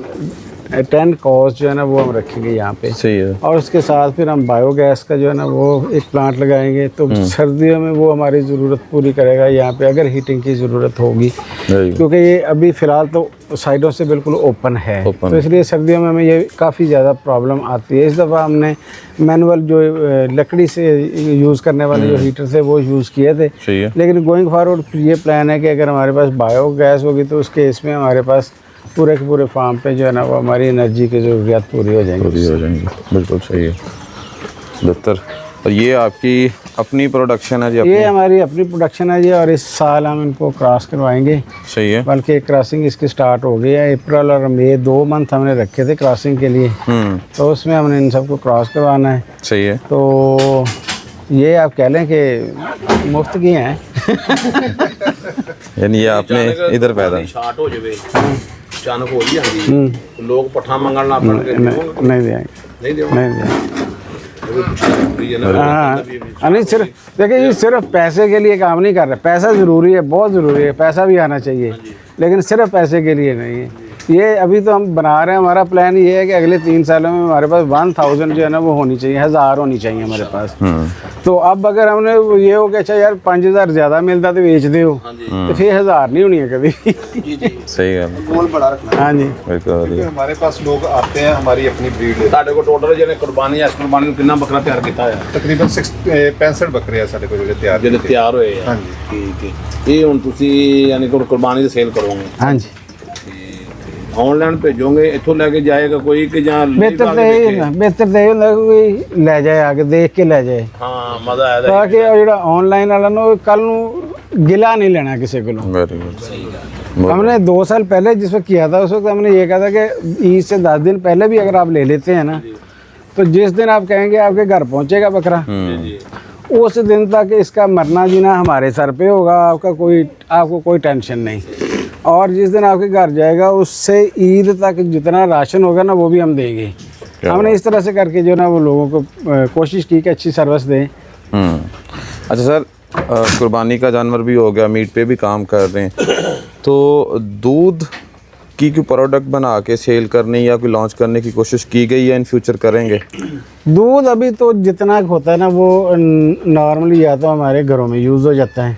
10 कॉज जो है ना वो हम रखेंगे यहाँ पे। सही है। और उसके साथ फिर हम बायोगैस का जो है ना वो एक प्लांट लगाएंगे, तो सर्दियों में वो हमारी ज़रूरत पूरी करेगा यहाँ पे, अगर हीटिंग की ज़रूरत होगी, क्योंकि ये अभी फ़िलहाल तो साइडों से बिल्कुल ओपन है, तो इसलिए सर्दियों में हमें ये काफ़ी ज़्यादा प्रॉब्लम आती है। इस दफ़ा हमने मैनुअल जो लकड़ी से यूज़ करने वाले जो हीटर थे वो यूज़ किए थे, लेकिन गोइंग फॉरवर्ड ये प्लान है कि अगर हमारे पास बायोगैस होगी तो उस केस में हमारे पास पूरे के पूरे फार्म पे जो है ना वो हमारी एनर्जी की ज़रूरियात पूरी हो जाएंगी। बिल्कुल सही है, बेहतर। और ये आपकी अपनी प्रोडक्शन है जी? ये हमारी अपनी प्रोडक्शन है जी, और इस साल हम इनको क्रॉस करवाएंगे। सही है। बल्कि क्रॉसिंग इसकी स्टार्ट हो गई है, अप्रैल और मई 2 मंथ हमने रखे थे क्रॉसिंग के लिए, तो उसमें हमने इन सबको क्रॉस करवाना है। सही है। तो ये आप कह लें कि मुफ्त की हैं। यानी ये आपने इधर पैदा शार्ट हो जाए अचानक हो जाए लोग पठा मंगल ना पड़ के नहीं देंगे। हाँ नहीं, सिर्फ देखिए ये सिर्फ पैसे के लिए काम नहीं कर रहे। पैसा ज़रूरी है, बहुत ज़रूरी है, पैसा भी आना चाहिए, लेकिन सिर्फ पैसे के लिए नहीं है। ये अभी तो हम बना रहे हैं, हमारा प्लान ये है कि अगले 3 सालों में हमारे पास 1000 जो है ना वो होनी चाहिए, 1000 होनी चाहिए हमारे पास। तो अब अगर हमने ये हो गया अच्छा यार 5000 ज़्यादा मिलता तो बेच दे, तो फिर 1000 नहीं होनी है कभी। सही है, गोल बड़ा रखना। हाँ जी, हमारे पास लोग आते हैं, हमारी अपनी ब्रीड है। ਤੁਹਾਡੇ ਕੋਲ ਟੋਟਲ ਜਿਹਨੇ ਕੁਰਬਾਨੀ ਇਸ ਕੁਰਬਾਨੀ ਨੂੰ ਕਿੰਨਾ ਬੱਕਰਾ ਤਿਆਰ ਕੀਤਾ ਹੈ? ਤਕਰੀਬਨ 65 ਬੱਕਰੇ ਆ ਸਾਡੇ ਕੋਲ ਜਿਹੜੇ ਤਿਆਰ ਜਿਹੜੇ ਤਿਆਰ ਹੋਏ ਆ। ਹਾਂਜੀ। ਠੀਕ ਹੈ। ਇਹ ਹੁਣ ਤੁਸੀਂ ਯਾਨੀ ਕਿ ਕੁਰਬਾਨੀ ਦੀ ਸੇਲ ਕਰੋਗੇ? हाँ जी। ऑनलाइन भेजोगे, इथों लेके जाएगा कोई कि जहाँ बेहतर तो यही ਹੁੰਦਾ कोई ले जाए, आके देख के ले जाए। हाँ मजा आया ताकि ਜਿਹੜਾ ऑनलाइन वाला ना कल ਨੂੰ गिला नहीं लेना किसी को। हमने 2 साल पहले जिस वक्त किया था उस वक्त हमने ये कहा था कि ईद से 10 दिन पहले भी अगर आप ले लेते हैं ना, तो जिस दिन आप कहेंगे आपके घर पहुंचेगा बकरा, उस दिन तक इसका मरना जीना हमारे सर पे होगा, आपको कोई टेंशन नहीं। और जिस दिन आपके घर जाएगा उससे ईद तक जितना राशन होगा ना वो भी हम देंगे। हमने इस तरह से करके जो ना वो लोगों को कोशिश की कि अच्छी सर्विस दें। अच्छा सर, कुर्बानी का जानवर भी हो गया, मीट पे भी काम कर रहे हैं, तो दूध की कोई प्रोडक्ट बना के सेल करने या कोई लॉन्च करने की कोशिश की गई है, इन फ्यूचर करेंगे? दूध अभी तो जितना होता है ना वो नॉर्मली या तो हमारे घरों में यूज़ हो जाता है,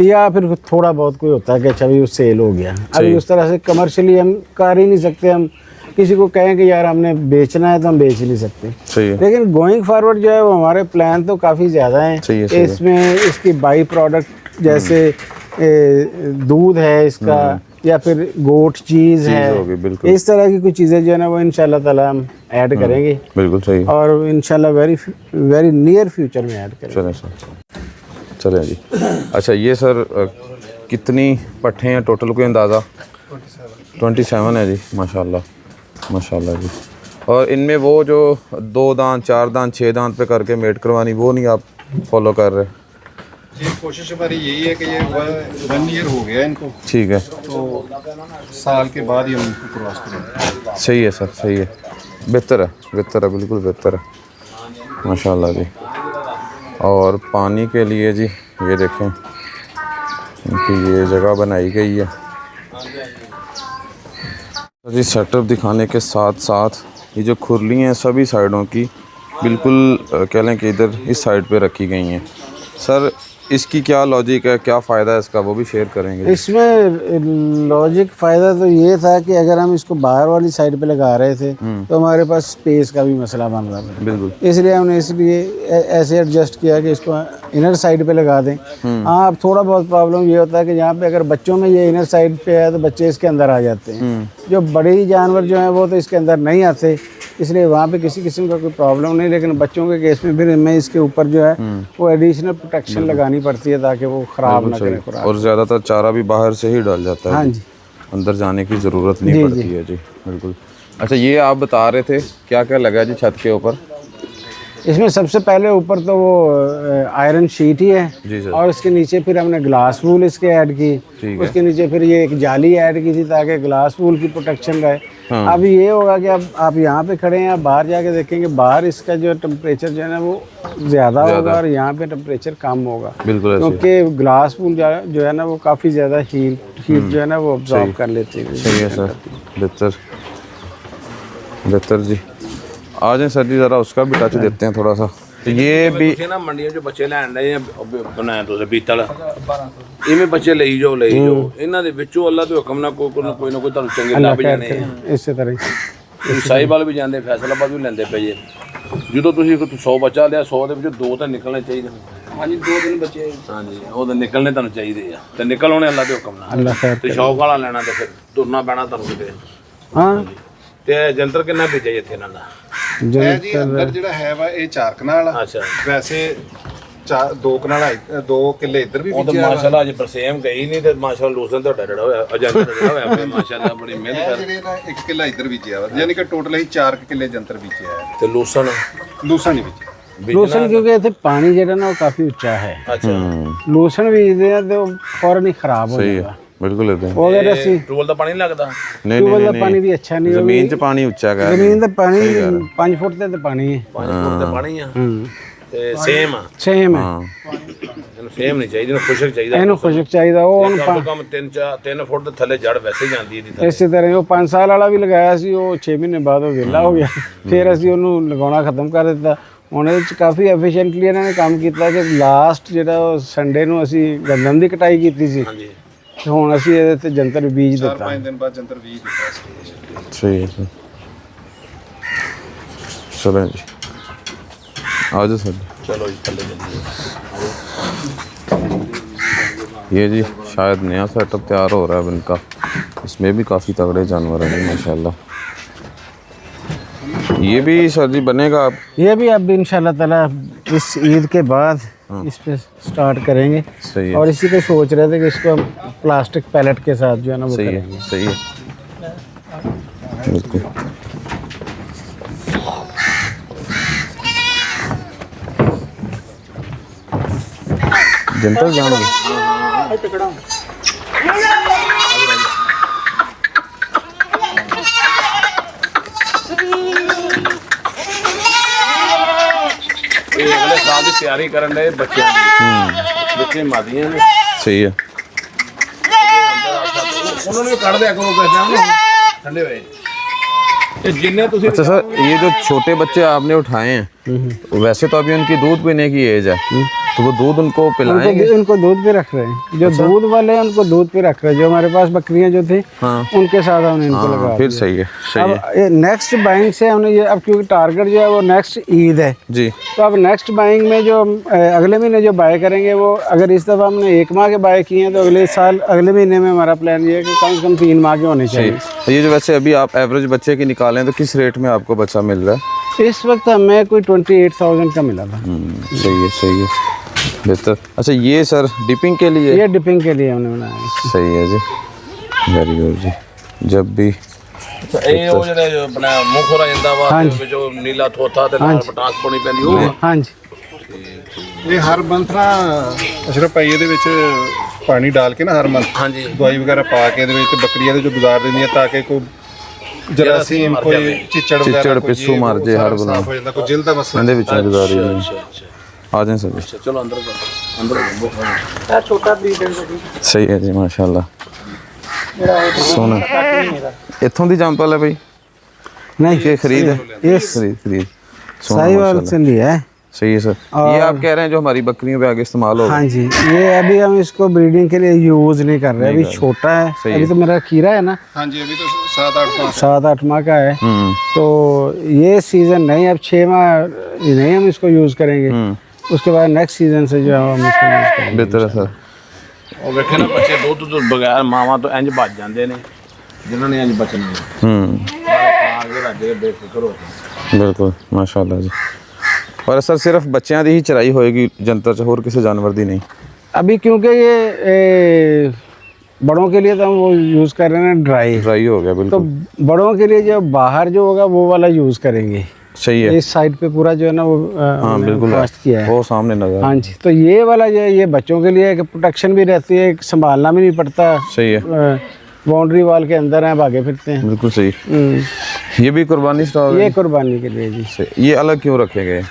या फिर थोड़ा बहुत कोई होता है कि अच्छा भी वो सेल हो गया। अभी उस तरह से कमर्शियली हम कर ही नहीं सकते। हम किसी को कहें कि यार हमने बेचना है तो हम बेच नहीं सकते। सही है। लेकिन गोइंग फॉरवर्ड जो है वो हमारे प्लान तो काफ़ी ज़्यादा हैं। इसमें इसकी बाई प्रोडक्ट जैसे दूध है इसका, या फिर गोट चीज़ है, इस तरह की कुछ चीज़ें जो है ना वो इंशाल्लाह ताला हम ऐड करेंगे। बिल्कुल सही। और इंशाल्लाह वेरी नियर फ्यूचर में ऐड करेंगे। चलें सर, चलें जी। अच्छा ये सर कितनी पट्ठे हैं टोटल, कोई अंदाज़ा? 27 है जी, माशाल्लाह माशाल्लाह जी। और इनमें वो जो 2 दांत 4 दांत 6 दांत पे करके मेट करवानी, वो नहीं आप फॉलो कर रहे? जी कोशिश हमारी यही है कि ये 1 ईयर हो गया इनको। ठीक है। तो साल के बाद ही हम इनको क्रॉस करेंगे। सही है सर, सही है, बेहतर है, बेहतर है, बिल्कुल बेहतर है माशाल्लाह जी। और पानी के लिए जी ये देखें इनकी ये जगह बनाई गई है जी। सेटअप दिखाने के साथ साथ ये जो खुरली हैं सभी साइडों की बिल्कुल कह लें कि इधर इस साइड पे रखी गई हैं। सर इसकी क्या लॉजिक है, क्या फ़ायदा है इसका, वो भी शेयर करेंगे? इसमें लॉजिक फ़ायदा तो ये था कि अगर हम इसको बाहर वाली साइड पे लगा रहे थे तो हमारे पास स्पेस का भी मसला बन रहा था। बिल्कुल। इसलिए हमने ऐसे एडजस्ट किया कि इसको इनर साइड पे लगा दें। हाँ, अब थोड़ा बहुत प्रॉब्लम ये होता है कि यहाँ पे अगर बच्चों में ये इनर साइड पे है तो बच्चे इसके अंदर आ जाते हैं। जो बड़े जानवर जो हैं वो तो इसके अंदर नहीं आते, इसलिए वहाँ पे किसी किस्म का कोई प्रॉब्लम नहीं। लेकिन बच्चों के केस में फिर हमें इसके ऊपर जो है वो एडिशनल प्रोटेक्शन लगानी पड़ती है ताकि वो ख़राब ना करे खुराक। और ज़्यादातर चारा भी बाहर से ही डाल जाता है। हाँ जी, अंदर जाने की ज़रूरत नहीं पड़ती है जी, बिल्कुल। अच्छा ये आप बता रहे थे क्या क्या लगा जी छत के ऊपर? इसमें सबसे पहले ऊपर तो वो आयरन शीट ही है जी सर। और उसके नीचे फिर हमने ग्लास वूल इसके ऐड की। उसके नीचे फिर ये एक जाली ऐड की थी ताकि ग्लास वूल की प्रोटेक्शन रहे। हाँ। अब ये होगा कि अब आप यहाँ पे खड़े हैं, आप बाहर जाके देखेंगे बाहर इसका जो टेम्परेचर जो है ना वो ज़्यादा होगा और यहाँ पे टेम्परेचर कम होगा। बिल्कुल। क्योंकि ग्लास वूल जो है ना वो काफ़ी ज़्यादा हीट जो है ना वो ऑब्जॉर्व कर लेती है। सही है सर, बेहतर। बेहतर जी। आ जाए सर जी, ज़रा उसका भी टच देते हैं थोड़ा सा। तो ये भी ਤੁਸੀਂ ਨਾ ਮੰਡੀਆਂ 'ਚ ਬੱਚੇ ਲੈਣ ਦੇ ਬਣਾਇਆ ਤੁਸੀਂ ਪੀਤਲ ਇਵੇਂ ਬੱਚੇ ਲਈ ਜਾਓ ਇਹਨਾਂ ਦੇ ਵਿੱਚੋਂ ਅੱਲਾ ਦੇ ਹੁਕਮ ਨਾਲ ਕੋਈ ਨਾ ਕੋਈ ਤੁਹਾਨੂੰ ਚੰਗੇ ਲੱਭ ਜਾਣੇ ਆ। ਇਸੇ ਤਰ੍ਹਾਂ ਸਾਈਵਾਲ ਵੀ ਜਾਂਦੇ, ਫੈਸਲਾਬਾਦ ਵੀ ਲੈਂਦੇ ਪਏ ਜੇ। ਜਦੋਂ ਤੁਸੀਂ 100 ਬੱਚਾ ਲਿਆ 100 ਦੇ ਵਿੱਚੋਂ 2 ਤਾਂ ਨਿਕਲਣੇ ਚਾਹੀਦੇ। ਹਾਂਜੀ 2-3 ਬੱਚੇ ਹਾਂਜੀ ਉਹ ਤਾਂ ਨਿਕਲਣੇ ਤੁਹਾਨੂੰ ਚਾਹੀਦੇ ਆ ਤੇ ਨਿਕਲ ਆਉਣੇ ਅੱਲਾ ਦੇ ਹੁਕਮ ਨਾਲ। ਅੱਲਾ ਖੈਰ ਤੇ ਸ਼ੌਕ ਵਾਲਾ ਲੈਣਾ ਤੇ ਫਿਰ ਤੁਰਨਾ ਪੈਣਾ ਤੁਹਾਨੂੰ ਕਿਤੇ। ਹਾਂ ਤੇ ਜੰਤਰ ਕਿੰਨਾ ਭੇਜਿਆ ਜੀ ਇੱਥੇ ਇਹਨਾਂ ਦਾ? ਇਹ ਜੀ ਅੰਦਰ ਜਿਹੜਾ ਹੈ ਵਾ ਇਹ 4 ਕਨਾਲ ਆ। ਅੱਛਾ ਵੈਸੇ 2 ਕਨਾਲ 2 ਕਿੱਲੇ ਇੱਧਰ ਵੀ ਉਹ ਤਾਂ ਮਾਸ਼ਾਅੱਲਾ ਅੱਜ ਬਰਸੇਮ ਗਈ ਨਹੀਂ ਤੇ ਮਾਸ਼ਾਅੱਲਾ ਲੋਸਨ ਤੁਹਾਡਾ ਜਿਹੜਾ ਹੋਇਆ ਏਜੰਟ ਜਿਹੜਾ ਹੋਇਆ ਪਿਆ ਮਾਸ਼ਾਅੱਲਾ ਬੜੀ ਮਿਹਨਤ ਕਰ। ਜਿਹੜੇ ਨਾ 1 ਕਿੱਲਾ ਇੱਧਰ ਬੀਜਿਆ ਵਾ, ਯਾਨੀ ਕਿ ਟੋਟਲ ਹੀ 4 ਕਿੱਲੇ ਜੰਤਰ ਬੀਜਿਆ ਹੈ ਤੇ ਲੋਸਨ ਲੂਸਾਂ ਨਹੀਂ ਬੀਜਿਆ। ਲੋਸਨ ਕਿਉਂਕਿ ਇੱਥੇ ਪਾਣੀ ਜਿਹੜਾ ਨਾ ਉਹ ਕਾਫੀ ਉੱਚਾ ਹੈ। ਅੱਛਾ ਲੋਸਨ ਬੀਜਦੇ ਆ ਤੇ ਉਹ ਫੌਰਨ ਹੀ ਖਰਾਬ ਹੋ सही ਜਾਏਗਾ। है, बिल्कुल लेते हैं। ਉਹ ਅਗਰ ਅਸੀਂ ਟੂਲ ਦਾ ਪਾਣੀ ਨਹੀਂ ਲੱਗਦਾ? नहीं ਟਿਊਬਵੈਲ ਦਾ नहीं ਪਾਣੀ नहीं, ਵੀ ਅੱਛਾ ਨਹੀਂ, जमीन च पानी उच्चा है। ਜ਼ਮੀਨ ਦਾ ਪਾਣੀ 5 ਫੁੱਟ ਤੇ ਪਾਣੀ ਹੈ। 5 ਫੁੱਟ ਤੇ ਪਾਣੀ ਆ ਹੂੰ ਤੇ ਸੇਮ ਆ। ਸੇਮ ਹੈ। हाँ ਇਹਨੂੰ ਸੇਮ ਨਹੀਂ ਚਾਹੀਦੀ, ਇਹਨੂੰ ਖੁਸ਼ਕ ਚਾਹੀਦਾ। ਇਹਨੂੰ ਖੁਸ਼ਕ ਚਾਹੀਦਾ। ਉਹ ਹੁਣ ਕਮ ਤੋਂ ਕਮ 3 ਫੁੱਟ ਦੇ ਥੱਲੇ ਜੜ ਵੈਸੇ ਜਾਂਦੀ ਇਹਦੀ ਥੱਲੇ। ਇਸੇ ਤਰ੍ਹਾਂ ਉਹ 5 ਸਾਲ ਵਾਲਾ ਵੀ ਲਗਾਇਆ ਸੀ, ਉਹ 6 ਮਹੀਨੇ ਬਾਅਦ ਉਹ ਵਿਹਲਾ ਹੋ ਗਿਆ। ਫਿਰ ਅਸੀਂ ਉਹਨੂੰ ਲਗਾਉਣਾ ਖਤਮ ਕਰ ਦਿੱਤਾ। ਹੁਣ ਇਹਦੇ 'ਚ ਕਾਫੀ ਐਫੀਸ਼ੀਐਂਟਲੀ ਇਹਨਾਂ ਨੇ ਕੰਮ ਕੀਤਾ ਕਿ ਲਾਸਟ ਜਿਹੜਾ ਉਹ ਸੰਡੇ ਨੂੰ ਅਸੀਂ ਗੰਦਮ ਦੀ ਕਟਾਈ ਕੀਤੀ ਸੀ ਹਾਂਜੀ ਤੇ ਹੁਣ ਅਸੀਂ ਇਹਦੇ ਤੇ ਜੰਤਰ ਬੀਜ ਦਿੱਤਾ। 4-5 ਦਿਨ ਬਾਅਦ ਜੰਤਰ ਬੀਜ ਦਿੱਤਾ ਸੀ। सही है सर। चलें जी, आ जाओ सर। ਚਲੋ ਜੀ ਥੱਲੇ ਚੱਲੀਏ। ये जी शायद नया सेटअप तैयार हो रहा है इनका। इसमें भी काफ़ी तगड़े जानवर हैं माशाल्लाह। ये भी सर जी बनेगा अब? ये भी अब इंशाल्लाह ताला इस ईद के बाद इस पे स्टार्ट करेंगे। सही है, और इसी पे सोच रहे थे कि इसको हम प्लास्टिक पैलेट के साथ जो है ना वो सही करेंगे। है, सही है, बिल्कुल। जनता जान ਇਹ ਅਗਲੇ ਸਾਲ ਦੀ ਤਿਆਰੀ ਕਰਨ ਦੇ ਬੱਚਿਆਂ ਦੀ। ਬੱਚੇ ਮਾਦੀਆਂ ਨੇ सही है। ਉਹਨਾਂ ਨੂੰ ਵੀ ਕੱਢ ਦਿਆ ਕਰੋ ਕਿਸੇ ਨੂੰ ਠੰਡੇ ਹੋਏ। ਤੇ ਜਿੰਨੇ ਤੁਸੀਂ अच्छा सर, ये जो छोटे बच्चे आपने उठाए हैं वैसे तो अभी उनकी दूध पीने की एज है, तो वो दूध उनको पिलाएंगे? उनको दूध पे रख रहे हैं। जो दूध वाले हैं उनको दूध पे रख रहे हैं। जो हमारे पास बकरियां जो थी हाँ उनके साथ हमने इनको हाँ, लगा फिर दिया। सही है, सही है अब नेक्स्ट बाइंग से हमने ये अब क्योंकि टारगेट जो है वो नेक्स्ट ईद है, जी। तो अब नेक्स्ट बाइंग में जो अगले महीने जो बाय करेंगे वो अगर इस दफ़ा हमने 1 माह के बाय किए हैं तो अगले साल अगले महीने में हमारा प्लान ये है कि कम से कम 3 माह के होने चाहिए। ये जो वैसे अभी आप एवरेज बच्चे की निकालें तो किस रेट में आपको बच्चा मिल रहा है? इस वक्त हमें कोई 28,000 का मिला था। सही है, सही है, बेहतर। अच्छा ये सर डिपिंग के लिए? ये डिपिंग के लिए हमने बनाया है। सही है जी, वेरी गुड जी। जब भी ਇਹ ਉਹ ਜਿਹੜੇ ਬਣਾ ਮੂੰਹ ਖੋਰਾ ਜਾਂਦਾ ਵਾ ਤੇ ਵਿੱਚ ਉਹ ਨੀਲਾ ਥੋਥਾ ਤੇ ਨਾਲ ਪਟਾਸ ਪਾਉਣੀ ਪੈਂਦੀ ਉਹ ਆ। हाँ जी ਇਹ ਹਰ ਮੰਥ ਨਾ ਅਸ਼ਰਫ ਭਾਈ ਇਹਦੇ ਵਿੱਚ ਪਾਣੀ ਡਾਲ ਕੇ ਨਾ ਹਰ ਮੰਥ ਹਾਂਜੀ ਦਵਾਈ ਵਗੈਰਾ ਪਾ ਕੇ ਇਹਦੇ ਵਿੱਚ ਤੇ ਬੱਕਰੀਆਂ ਦੇ ਜੋ ਗੁਜ਼ਾਰ ਦਿੰਦੀਆਂ ਤਾਂ ਕਿ ਕੋਈ ਜਰਾਸੀਮ ਕੋਈ ਚਿੱਚੜ ਵਗੈਰਾ ਚਿੱਚੜ ਕੋਈ ਪਿੱਛੂ ਮਰ ਜੇ ਹਰ ਬਲਾ ਸਾਫ਼ ਹੋ ਜਾਂਦਾ, ਕੋਈ ਜਿਲਦ ਦਾ ਮਸਲਾ ਇਹਦੇ ਵਿੱਚ ਗੁਜ਼ਾਰੀ ਨਹੀਂ। ਅੱਛਾ ਅੱਛਾ आ जाएं सर जी। ਅੱਛਾ ਚਲੋ ਅੰਦਰ छोटा ब्रीड है। सही है जी माशाल्लाह। सोना इत्थों दी जंपल है भाई नहीं ये खरीद है? ये खरीद सोना साहिवाल माशाल्लाह। से लिया है। सही है सर। ये आप कह रहे हैं जो हमारी बकरियों पे आगे इस्तेमाल होगा? हाँ जी, ये अभी हम इसको ब्रीडिंग के लिए यूज नहीं कर रहे, अभी छोटा है। सही अभी तो मेरा खीरा है ना हाँ जी, अभी तो 7-8 माह 7-8 माह का है, तो ये सीजन नहीं, अब 6 माह नहीं हम इसको यूज करेंगे। उसके बाद नेक्स्ट सीजन से जो है हम इसको यूज करेंगे। बेहतर है सर। ਉਹ ਵੇਖੇ ਨਾ ਬੱਚੇ ਦੁੱਧ ਤੋਂ ਬਗੈਰ ਮਾਵਾਂ ਤੋਂ ਇੰਜ ਬਚ ਜਾਂਦੇ ਨੇ ਜਿਨ੍ਹਾਂ ਨੇ ਇੰਜ ਬਚਣਾ ਆ ਕੇ ਰੱਜ ਕੇ ਬੇਫਿਕਰ ਹੋ ਕੇ। बिल्कुल माशाल्लाह जी। और सर सिर्फ बच्चों की ही चराई होएगी जंतर च, होर किसी जानवर दी नहीं? अभी क्योंकि ये बड़ों के लिए तो हम वो यूज कर रहे हैं ड्राई, ड्राई हो गया तो बिल्कुल। बड़ों के लिए जो बाहर जो होगा वो वाला यूज करेंगे। सही है, इस साइड पे पूरा जो है ना वो हाँ हमने बिल्कुल कास्ट किया है। वो सामने नजर। हाँ जी, तो ये वाला जो है ये बच्चों के लिए प्रोटेक्शन भी रहती है, संभालना भी नहीं पड़ता। सही है, बाउंड्री वॉल के अंदर हैं, भागे फिरते हैं। बिल्कुल सही। ये भी कुर्बानी स्टॉक ये है? कुर्बानी के लिए जी। ये अलग क्यों रखे गए?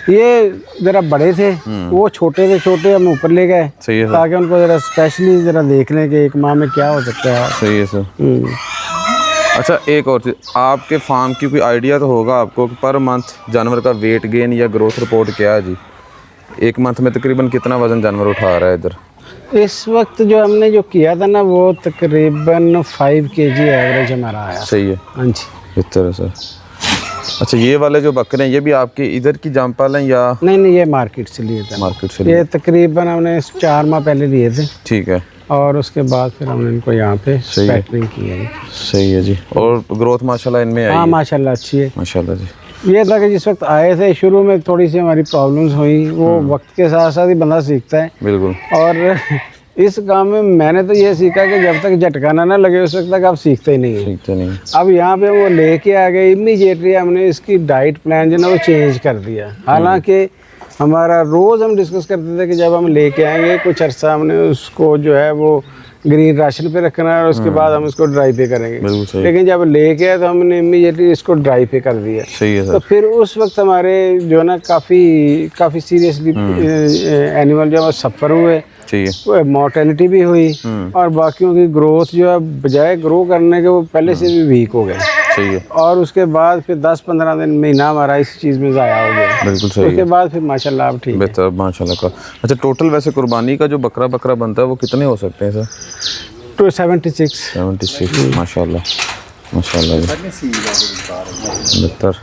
ये जरा बड़े थे, वो छोटे थे, छोटे हम ऊपर ले गए सही है सर। ताकि उनको जरा स्पेशली जरा देख लें कि 1 माह में क्या हो सकता है। सही है सर। अच्छा एक और चीज़, आपके फार्म की कोई आइडिया तो होगा आपको कि पर मंथ जानवर का वेट गेन या ग्रोथ रिपोर्ट क्या है जी? एक मंथ में तकरीबन कितना वज़न जानवर उठा रहा है इधर? इस वक्त जो हमने जो किया था ना वो तकरीबन 5 kg एवरेज हमारा आया। सही है। हाँ जी। इस तरह से। अच्छा ये वाले जो बकरे हैं ये भी आपके इधर की जामपाल हैं या? नहीं, ये मार्केट से लिए थे। मार्केट से ये तकरीबन हमने 4 माह पहले लिए थे। ठीक है। और उसके बाद फिर हमने इनको यहाँ पे सही है। पैटर्निंग की है। सही है जी। और ग्रोथ माशाल्लाह इनमें आई हाँ है? माशाल्लाह अच्छी है। माशाल्लाह जी। ये था कि जिस वक्त आए थे शुरू में थोड़ी सी हमारी प्रॉब्लम्स हुई, वो वक्त के साथ साथ ही बंदा सीखता है। बिल्कुल। और इस काम में मैंने तो ये सीखा कि जब तक झटकाना ना लगे उस वक्त तक आप सीखते ही नहीं है। सीखते नहीं। अब यहाँ पे वो लेके आ गए, इमीडिएटली हमने इसकी डाइट प्लान जो ना वो चेंज कर दिया। हालांकि हमारा रोज़ हम डिस्कस करते थे कि जब हम लेके आएंगे कुछ अर्सा हमने उसको जो है वो ग्रीन राशन पे रखना है और उसके बाद हम इसको ड्राई पे करेंगे। बिल्कुल सही। लेकिन जब लेके आए तो हमने इमीडिएटली इसको ड्राई पे कर दिया। सही है तो सर। फिर उस वक्त हमारे जो ना काफ़ी सीरियसली एनिमल जो है सफ़र हुए, चाहिए। मोर्टेलिटी भी हुई और बाकियों की ग्रोथ जो है बजाय ग्रो करने के वो पहले से भी वीक हो गए। सही है। और उसके बाद फिर 10-15 दिन महीना हमारा इस चीज़ में ज़ाया हो गया। बिल्कुल सही उसके है। बाद फिर माशाल्लाह अब ठीक है। बेहतर माशाल्लाह का। अच्छा टोटल वैसे कुर्बानी का जो बकरा बनता है वो कितने हो सकते हैं सर? तो 76 माशाल्लाह माशाल्लाह जी। बेहतर।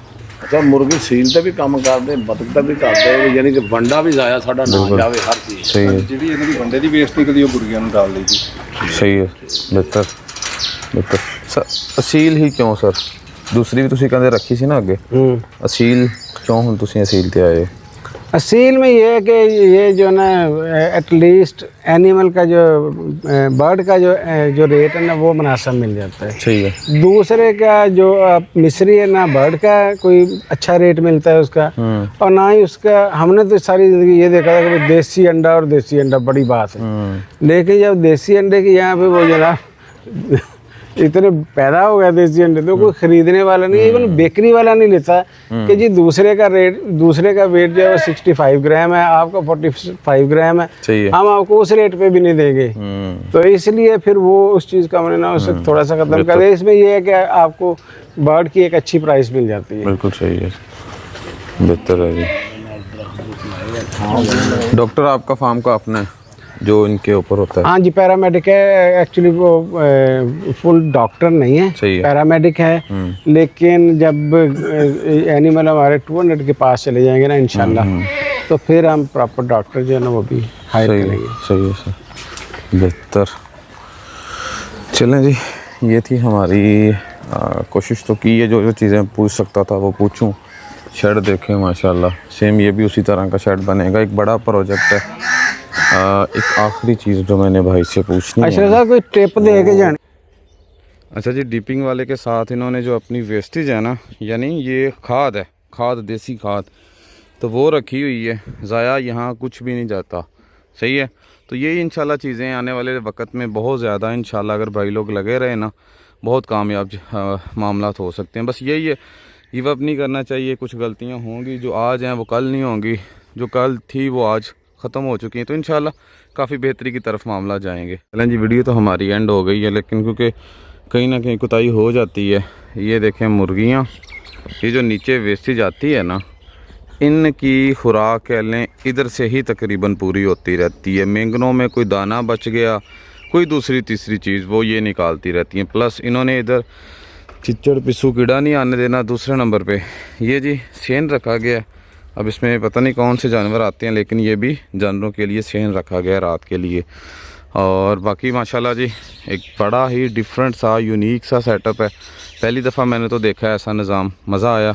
अच्छा मुर्गी सील ते भी काम करते, बतख ते भी करते, यानी कि वंडा भी जाया साडा ना जावे हर चीज़। सही है। ਜਿਹੜੀ ਇਹਨਾਂ ਦੀ ਵੰਡੇ ਦੀ ਵੇਸਟ ਨਿਕਲਦੀ ਉਹ ਗੁਰਗੀਆਂ ਨੂੰ ਡਾਲ ਲਈ ਦੀ। सही है। बेहतर बेहतर सर। असील ही क्यों सर? दूसरी भी तुसी कहते रखी सी ना अगे, असील क्यों हुण तुसी असील ते आए हो? असील में ये है कि ये जो ना एटलीस्ट एनिमल का जो बर्ड का जो रेट है ना वो मुनासिब मिल जाता है। सही है। दूसरे का जो मिस्री है ना बर्ड का कोई अच्छा रेट मिलता है उसका, और ना ही उसका। हमने तो सारी ज़िंदगी ये देखा था कि देसी अंडा और देसी अंडा बड़ी बात है। लेकिन जब देसी अंडे की यहाँ पे वो जनाब इतने पैदा हो गया देसी अंडे तो कोई खरीदने वाला नहीं, इवन बेकरी वाला नहीं लेता कि जी दूसरे का वेट जो है वो 65 ग्राम है, आपका 45 ग्राम है, हम आपको उस रेट पे भी नहीं देंगे। तो इसलिए फिर वो उस चीज़ का हमने ना उसे थोड़ा सा खत्म कर दिया। इसमें ये है कि आपको बर्ड की एक अच्छी प्राइस मिल जाती है। बिल्कुल सही है। बेहतर है जी। डॉक्टर आपका फार्म का अपना है जो इनके ऊपर होता है? हाँ जी पैरामेडिक है। एक्चुअली वो फुल डॉक्टर नहीं है, पैरामेडिक है। लेकिन जब एनिमल हमारे 200 के पास चले जाएंगे ना इंशाल्लाह तो फिर हम प्रॉपर डॉक्टर जो है ना वो भी हायर करेंगे। सही है सर। बेहतर। चलें जी, ये थी हमारी कोशिश तो की है, जो चीज़ें पूछ सकता था वो पूछूं। शेड देखें माशाल्लाह, सेम ये भी उसी तरह का शेड बनेगा। एक बड़ा प्रोजेक्ट है। एक आखिरी चीज़ जो मैंने भाई से पूछनी है। अच्छा सर कोई टिप दे के जाने। अच्छा जी, डिपिंग वाले के साथ इन्होंने जो अपनी वेस्टेज है ना, यानी ये खाद है, खाद देसी खाद, तो वो रखी हुई है। ज़ाया यहाँ कुछ भी नहीं जाता। सही है। तो ये इंशाल्लाह चीज़ें आने वाले वक्त में बहुत ज़्यादा इंशाल्लाह अगर भाई लोग लगे रहे ना बहुत कामयाब मामला हो सकते हैं। बस यही है, गिव अप नहीं करना चाहिए। कुछ गलतियाँ होंगी जो आज हैं वो कल नहीं होंगी, जो कल थी वो आज ख़त्म हो चुकी हैं। तो इंशाल्लाह काफ़ी बेहतरी की तरफ मामला जाएंगे। चलें जी, वीडियो तो हमारी एंड हो गई है, लेकिन क्योंकि कहीं ना कहीं कुताही हो जाती है। ये देखें मुर्गियाँ, ये जो नीचे वेस्टेज आती है ना, इनकी खुराक कह लें इधर से ही तकरीबन पूरी होती रहती है। मेंगनों में कोई दाना बच गया, कोई दूसरी तीसरी चीज़ वो ये निकालती रहती हैं। प्लस इन्होंने इधर चिच्चड़ पिस्सू कीड़ा नहीं आने देना। दूसरे नंबर पे ये जी सेन रखा गया है। अब इसमें पता नहीं कौन से जानवर आते हैं, लेकिन ये भी जानवरों के लिए सेन रखा गया है रात के लिए। और बाकी माशाल्लाह जी एक बड़ा ही डिफरेंट सा यूनिक सा सेटअप है। पहली दफ़ा मैंने तो देखा है ऐसा निज़ाम, मज़ा आया।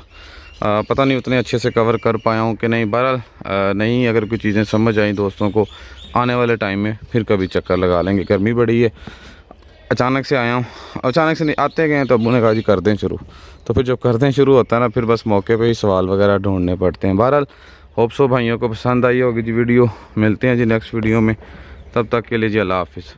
पता नहीं उतने अच्छे से कवर कर पाया हूँ कि नहीं। बहरहाल नहीं, अगर कोई चीज़ें समझ आई दोस्तों को, आने वाले टाइम में फिर कभी चक्कर लगा लेंगे। गर्मी बड़ी है, अचानक से आया हूँ, अचानक से नहीं आते गए तो अब्बू ने कहा जी कर दें शुरू। तो फिर जब कर दें शुरू होता है ना, फिर बस मौके पे ही सवाल वगैरह ढूंढने पड़ते हैं। बहरहाल होप सो भाइयों को पसंद आई होगी जी वीडियो। मिलते हैं जी नेक्स्ट वीडियो में, तब तक के लिए जी अल्लाह हाफिज़।